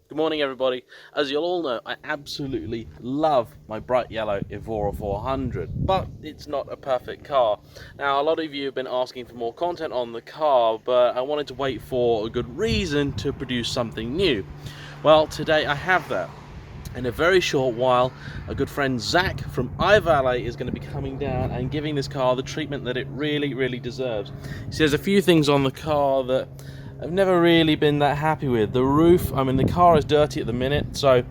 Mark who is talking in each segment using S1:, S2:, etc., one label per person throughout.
S1: Good morning everybody. As you'll all know, I absolutely love my bright yellow Evora 400, but it's not a perfect car. Now a lot of you have been asking for more content on the car, but I wanted to wait for a good reason to produce something new. Well, today I have that. In a very short while, a good friend Zach from iValet is going to be coming down and giving this car the treatment that it really deserves. He says a few things on the car that I've never really been that happy with. The roof, I mean the car is dirty at the minute, so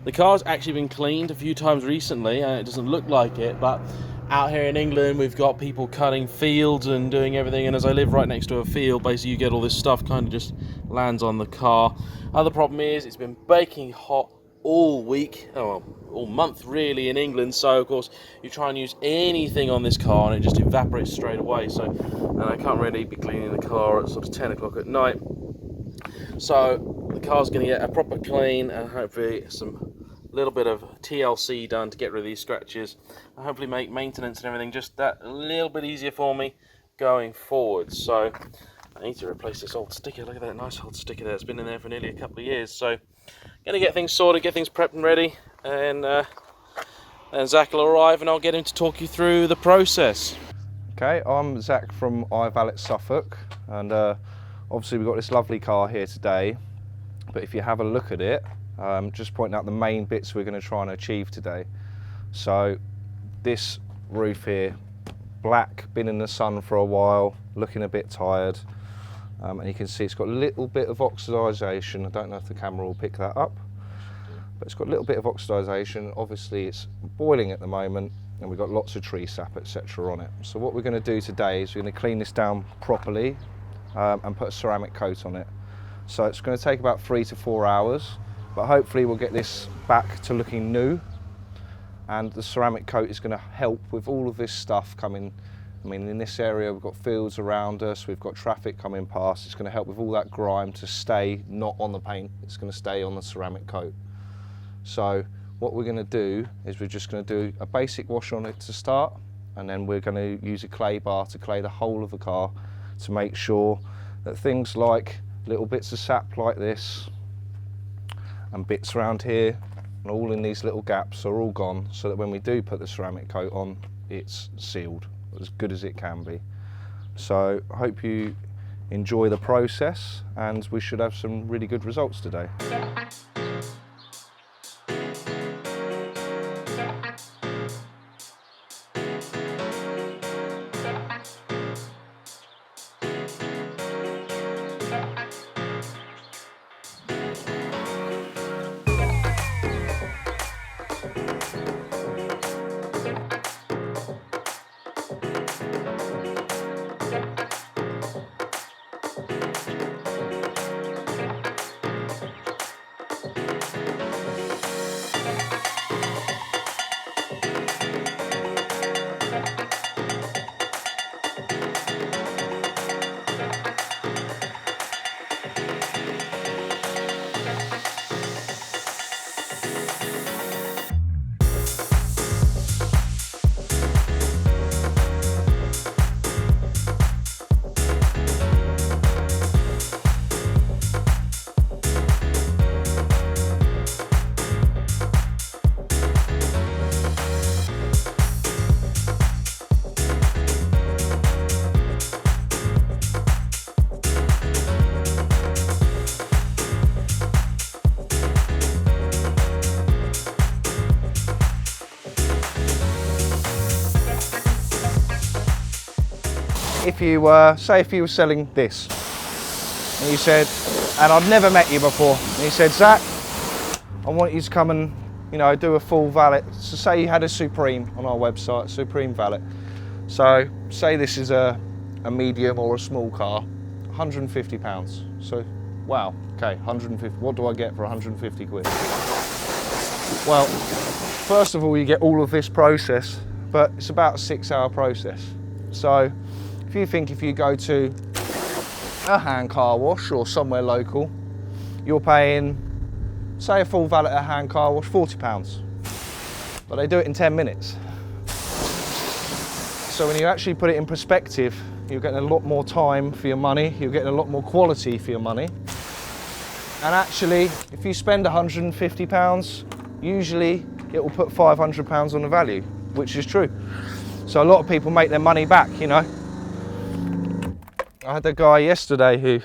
S1: the car's actually been cleaned a few times recently and it doesn't look like it, but out here in England we've got people cutting fields and doing everything, and as I live right next to a field, basically you get all this stuff kind of just lands on the car. Other problem is it's been baking hot all week, all month really in England, so of course you try and use anything on this car and it just evaporates straight away, so and I can't really be cleaning the car at sort of 10 o'clock at night. So the car's going to get a proper clean and hopefully some little bit of TLC done to get rid of these scratches and hopefully make maintenance and everything just that a little bit easier for me going forward. So I need to replace this old sticker. Look at that nice old sticker there. It's been in there for nearly a couple of years. So going to get things sorted, get things prepped and ready, and Zach will arrive and I'll get him to talk you through the process.
S2: Okay, I'm Zach from iValet Suffolk, and obviously we've got this lovely car here today, but if you have a look at it, just pointing out the main bits we're going to try and achieve today. So this roof here, black, been in the sun for a while, looking a bit tired. And you can see it's got a little bit of oxidisation. I don't know if the camera will pick that up, but it's got a little bit of oxidisation. Obviously it's boiling at the moment and we've got lots of tree sap, etc. on it. So what we're going to do today is we're going to clean this down properly and put a ceramic coat on it. So it's going to take about 3 to 4 hours, but hopefully we'll get this back to looking new, and the ceramic coat is going to help with all of this stuff coming. I mean, in this area we've got fields around us, we've got traffic coming past. It's going to help with all that grime to stay not on the paint, it's going to stay on the ceramic coat. So what we're going to do is we're just going to do a basic wash on it to start, and then we're going to use a clay bar to clay the whole of the car to make sure that things like little bits of sap like this and bits around here and all in these little gaps are all gone, so that when we do put the ceramic coat on, it's sealed as good as it can be. So I hope you enjoy the process and we should have some really good results today. If you say if you were selling this and you said, and I'd never met you before, and you said, Zach, I want you to come and do a full valet. So say you had a Supreme on our website, Supreme Valet. So say this is a medium or a small car, £150. So wow, okay, 150. What do I get for 150 quid? Well, first of all, you get all of this process, but it's about a 6-hour process. So if you think if you go to a hand car wash or somewhere local, you're paying, say a full valet at a hand car wash, £40. But they do it in 10 minutes. So when you actually put it in perspective, you're getting a lot more time for your money, you're getting a lot more quality for your money. And actually, if you spend £150, usually it will put £500 on the value, which is true. So a lot of people make their money back, you know. I had a guy yesterday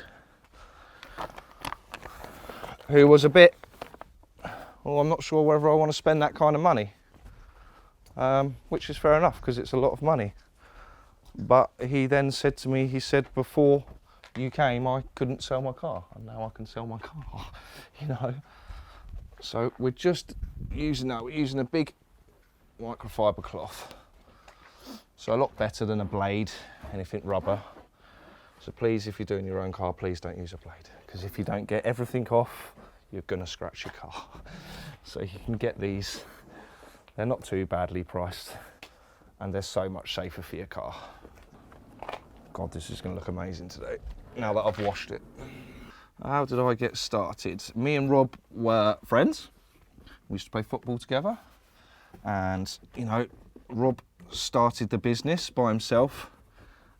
S2: who was a bit, well, I'm not sure whether I want to spend that kind of money, which is fair enough because it's a lot of money. But he then said to me, he said, before you came, I couldn't sell my car, and now I can sell my car, you know. So we're just using that, we're using a big microfiber cloth. So a lot better than a blade, anything rubber. So please, if you're doing your own car, please don't use a blade, because if you don't get everything off, you're gonna scratch your car. So you can get these, they're not too badly priced, and they're so much safer for your car. God, this is gonna look amazing today, now that I've washed it. How did I get started? Me and Rob were friends. We used to play football together, and you know, Rob started the business by himself,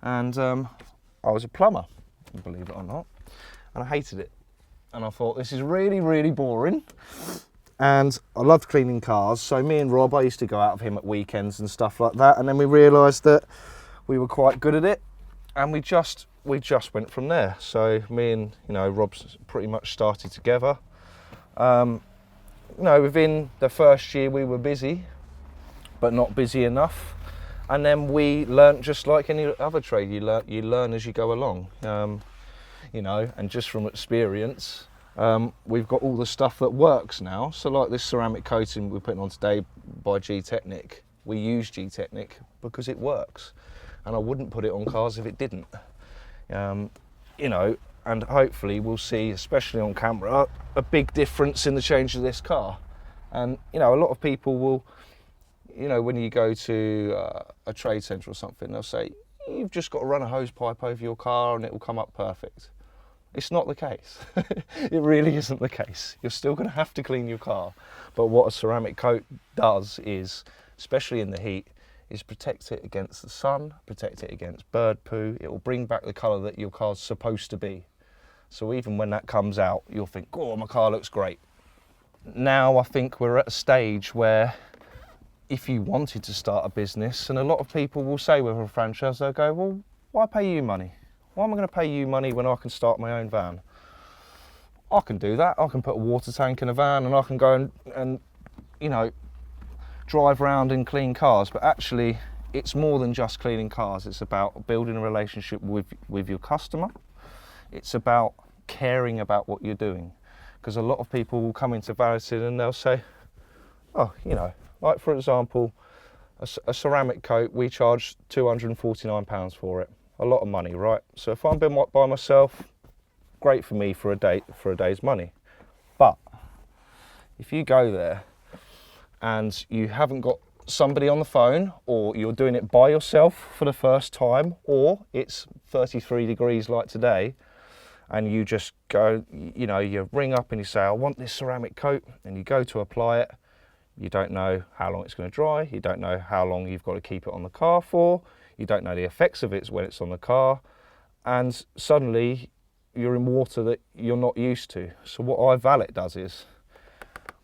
S2: and I was a plumber, believe it or not, and I hated it. And I thought, this is really, really boring. And I loved cleaning cars, so me and Rob, I used to go out with him at weekends and stuff like that, and then we realised that we were quite good at it, and we just went from there. So me and, you know, Rob's pretty much started together. You know, within the first year we were busy, but not busy enough. And then we learnt, just like any other trade, you learn as you go along. You know, and just from experience, we've got all the stuff that works now. So like this ceramic coating we're putting on today by GTechniq, we use GTechniq because it works. And I wouldn't put it on cars if it didn't. You know, and hopefully we'll see, especially on camera, a big difference in the change of this car. And you know, a lot of people will, you know, when you go to a trade centre or something, they'll say, you've just got to run a hose pipe over your car and it will come up perfect. It's not the case. It really isn't the case. You're still going to have to clean your car. But what a ceramic coat does is, especially in the heat, is protect it against the sun, protect it against bird poo. It will bring back the colour that your car's supposed to be. So even when that comes out, you'll think, oh, my car looks great. Now I think we're at a stage where if you wanted to start a business, and a lot of people will say with a franchise, they'll go, well, why pay you money? Why am I going to pay you money when I can start my own van? I can do that. I can put a water tank in a van and I can go and you know, drive around and clean cars. But actually, it's more than just cleaning cars. It's about building a relationship with your customer. It's about caring about what you're doing. Because a lot of people will come into Valeted and they'll say, oh, you know, like for example, a ceramic coat, we charge £249 for it. A lot of money, right? So if I'm by myself, great for me for a day's money. But if you go there and you haven't got somebody on the phone, or you're doing it by yourself for the first time, or it's 33 degrees like today, and you just go, you know, you ring up and you say, I want this ceramic coat, and you go to apply it. You don't know how long it's going to dry. You don't know how long you've got to keep it on the car for. You don't know the effects of it when it's on the car. And suddenly you're in water that you're not used to. So what iValet does is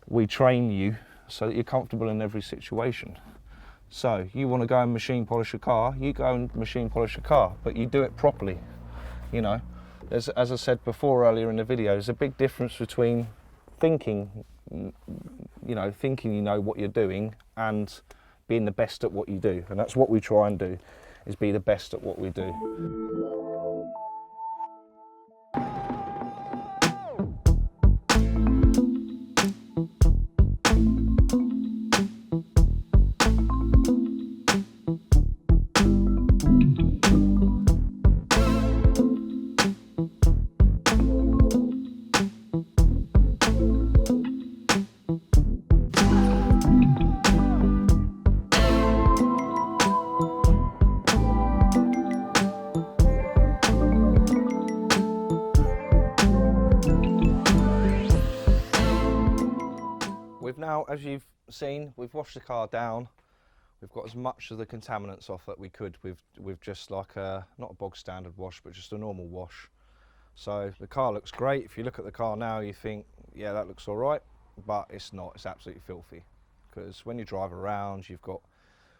S2: we train you so that you're comfortable in every situation. So you want to go and machine polish a car, you go and machine polish a car, but you do it properly. You know, as I said before earlier in the video, there's a big difference between thinking you know what you're doing and being the best at what you do. And that's what we try and do, is be the best at what we do. Now, as you've seen, we've washed the car down. We've got as much of the contaminants off that we could with just like not a bog standard wash, but just a normal wash. So the car looks great. If you look at the car now, you think, yeah, that looks all right, but it's not. It's absolutely filthy, because when you drive around, you've got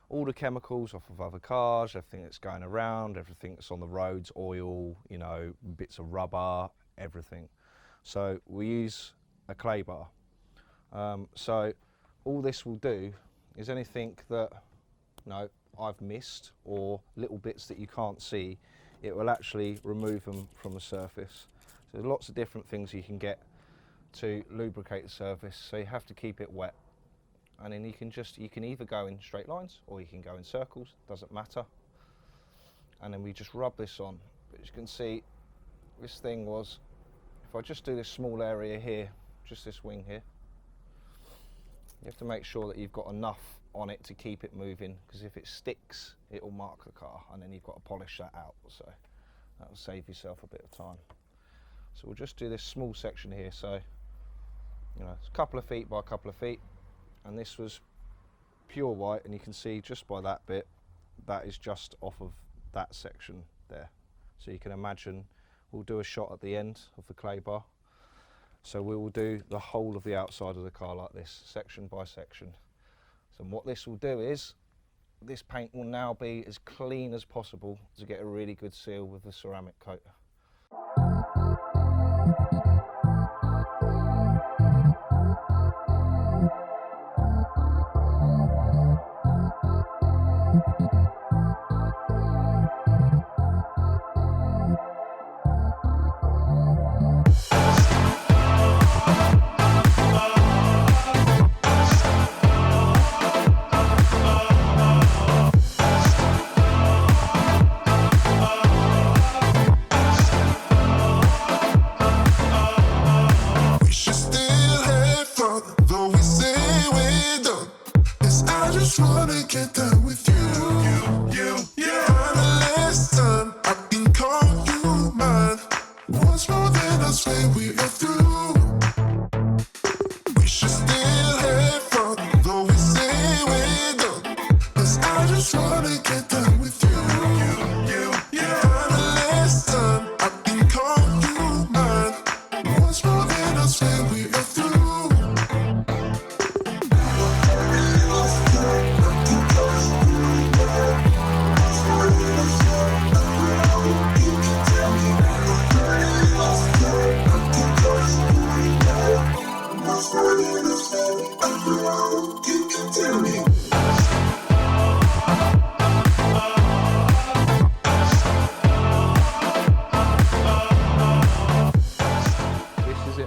S2: all the chemicals off of other cars, everything that's going around, everything that's on the roads, oil, you know, bits of rubber, everything. So we use a clay bar. So all this will do is anything that, I've missed, or little bits that you can't see, it will actually remove them from the surface. So there's lots of different things you can get to lubricate the surface, so you have to keep it wet. And then you can either go in straight lines or you can go in circles, doesn't matter. And then we just rub this on. But as you can see, this thing was, if I just do this small area here, just this wing here, you have to make sure that you've got enough on it to keep it moving, because if it sticks, it will mark the car, and then you've got to polish that out. So that will save yourself a bit of time. So we'll just do this small section here. So, it's a couple of feet by a couple of feet. And this was pure white, and you can see just by that bit, that is just off of that section there. So you can imagine we'll do a shot at the end of the clay bar. So we will do the whole of the outside of the car like this, section by section. So what this will do is, this paint will now be as clean as possible to get a really good seal with the ceramic coat.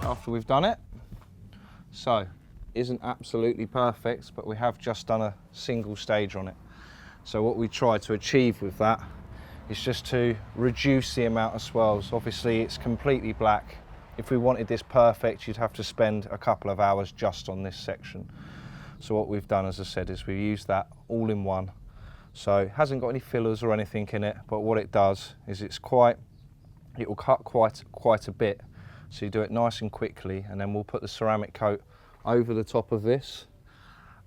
S2: After we've done it, so isn't absolutely perfect, but we have just done a single stage on it. So what we try to achieve with that is just to reduce the amount of swirls. Obviously it's completely black. If we wanted this perfect, you'd have to spend a couple of hours just on this section. So what we've done, as I said, is we've used that all in one. So it hasn't got any fillers or anything in it, but what it does is it will cut quite a bit. So you do it nice and quickly, and then we'll put the ceramic coat over the top of this,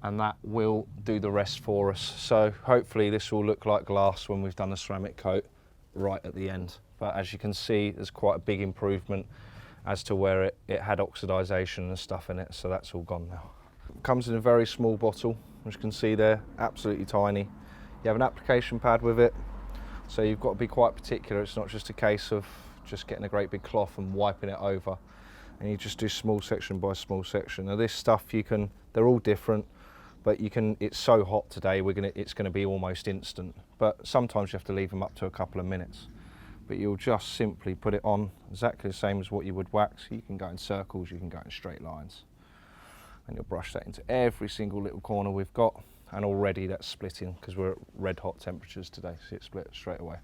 S2: and that will do the rest for us. So hopefully this will look like glass when we've done the ceramic coat right at the end. But as you can see, there's quite a big improvement as to where it had oxidization and stuff in it, so that's all gone now. It comes in a very small bottle, as you can see there, absolutely tiny. You have an application pad with it, so you've got to be quite particular. It's not just a case of just getting a great big cloth and wiping it over, and you just do small section by small section. Now this stuff, they're all different, but it's so hot today, it's going to be almost instant, but sometimes you have to leave them up to a couple of minutes. But you'll just simply put it on exactly the same as what you would wax. You can go in circles, you can go in straight lines, and you'll brush that into every single little corner we've got, and already that's splitting because we're at red hot temperatures today, so it split straight away.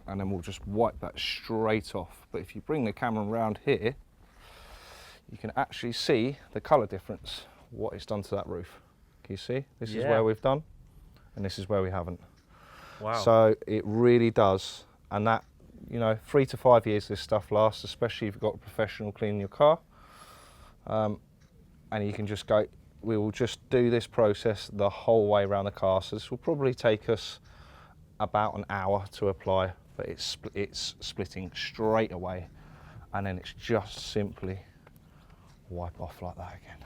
S2: And then we'll just wipe that straight off. But if you bring the camera around here, you can actually see the colour difference, what it's done to that roof. Can you see? This is where we've done, and this is where we haven't.
S1: Wow.
S2: So it really does, and that, 3 to 5 years this stuff lasts, especially if you've got a professional cleaning your car. And you can just go, we will just do this process the whole way around the car. So this will probably take us about an hour to apply but it's splitting straight away, and then it's just simply wipe off like that again.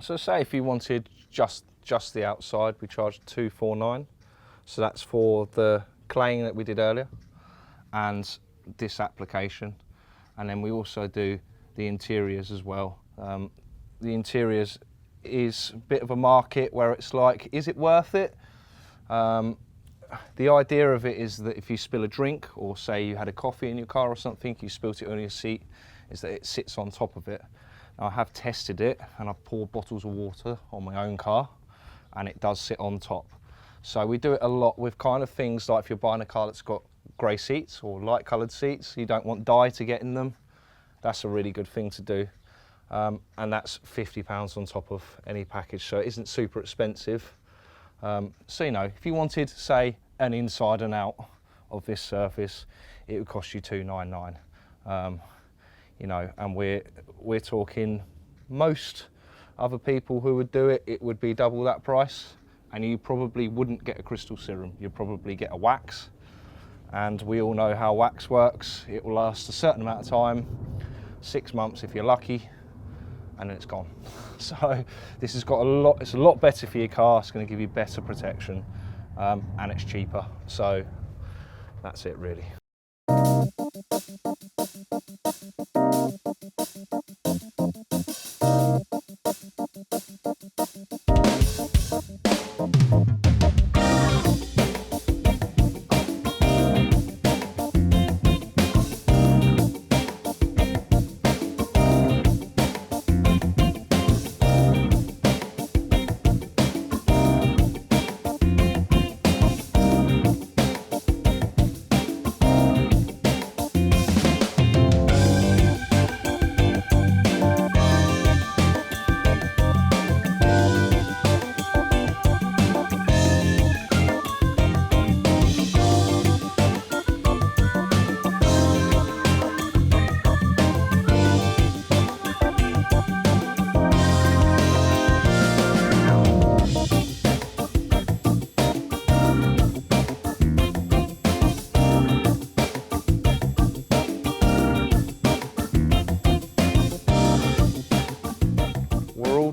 S2: So say if you wanted just the outside, we charge $249. So that's for the claying that we did earlier and this application, and then we also do the interiors as well. The interiors is a bit of a market where it's like, is it worth it? The idea of it is that if you spill a drink, or say you had a coffee in your car or something, you spilt it on your seat, is that it sits on top of it. Now, I have tested it, and I've poured bottles of water on my own car, and it does sit on top. So we do it a lot with kind of things like if you're buying a car that's got grey seats or light coloured seats, you don't want dye to get in them, that's a really good thing to do. And that's £50 on top of any package, so it isn't super expensive. So, you know, if you wanted, say, an inside and out of this surface, it would cost you $299. You know, and we're talking most other people who would do it, it would be double that price, and you probably wouldn't get a crystal serum. You'd probably get a wax, and we all know how wax works. It will last a certain amount of time, 6 months if you're lucky, and then it's gone. So this has got a lot, it's a lot better for your car, it's going to give you better protection, and it's cheaper. So that's it really.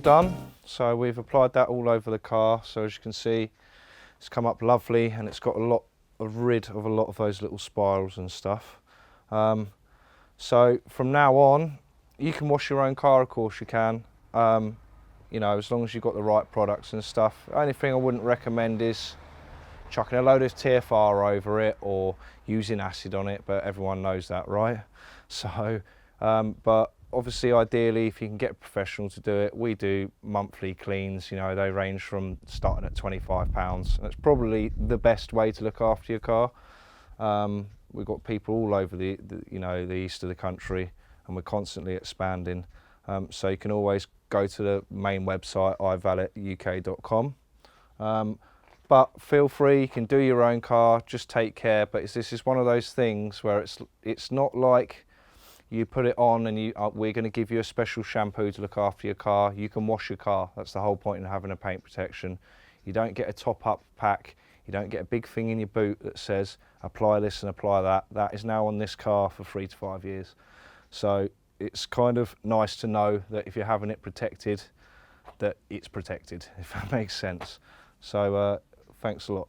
S2: Done. So we've applied that all over the car, so as you can see it's come up lovely, and it's got rid of a lot of those little spirals and stuff. So from now on you can wash your own car, of course you can, you know, as long as you've got the right products and stuff. The only thing I wouldn't recommend is chucking a load of TFR over it or using acid on it, but everyone knows that, right? So but obviously, ideally, if you can get a professional to do it, we do monthly cleans. You know, they range from starting at £25, and it's probably the best way to look after your car. We've got people all over the east of the country, and we're constantly expanding. So you can always go to the main website, iValetUK.com. But feel free, you can do your own car. Just take care. But this is one of those things where it's not like you put it on and we're going to give you a special shampoo to look after your car. You can wash your car. That's the whole point in having a paint protection. You don't get a top-up pack. You don't get a big thing in your boot that says apply this and apply that. That is now on this car for 3 to 5 years. So it's kind of nice to know that if you're having it protected, that it's protected, if that makes sense. So thanks a lot.